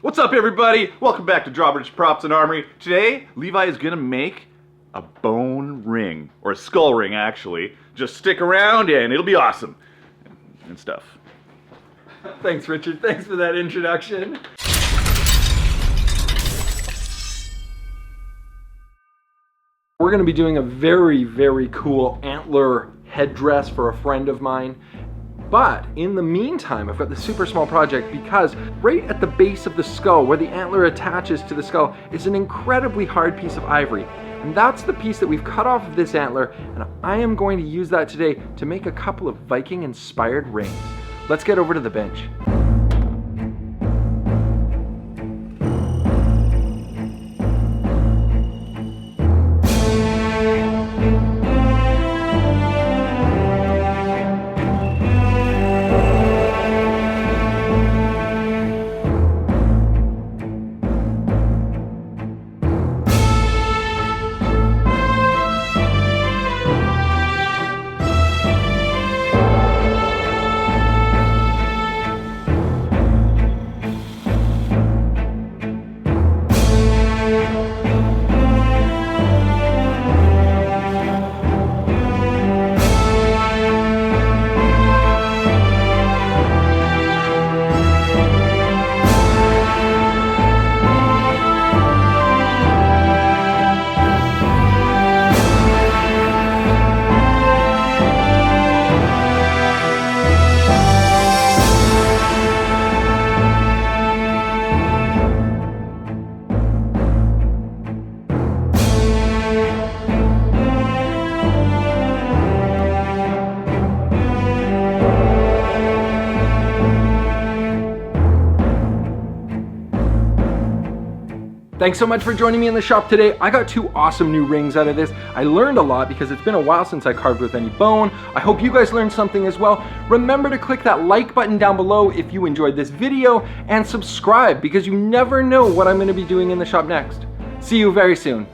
What's up, everybody? Welcome back to Drawbridge Props and Armory. Today, Levi is gonna make a bone ring, or a skull ring, actually. Just stick around and it'll be awesome. And stuff. Thanks, Richard. Thanks for that introduction. We're gonna be doing a very cool antler headdress for a friend of mine. But in the meantime, I've got this super small project because right at the base of the skull, where the antler attaches to the skull, is an incredibly hard piece of ivory. And that's the piece that we've cut off of this antler, and I am going to use that today to make a couple of Viking-inspired rings. Let's get over to the bench. Thanks so much for joining me in the shop today. I got two awesome new rings out of this. I learned a lot because it's been a while since I carved with any bone. I hope you guys learned something as well. Remember to click that like button down below if you enjoyed this video, and subscribe because you never know what I'm going to be doing in the shop next. See you very soon.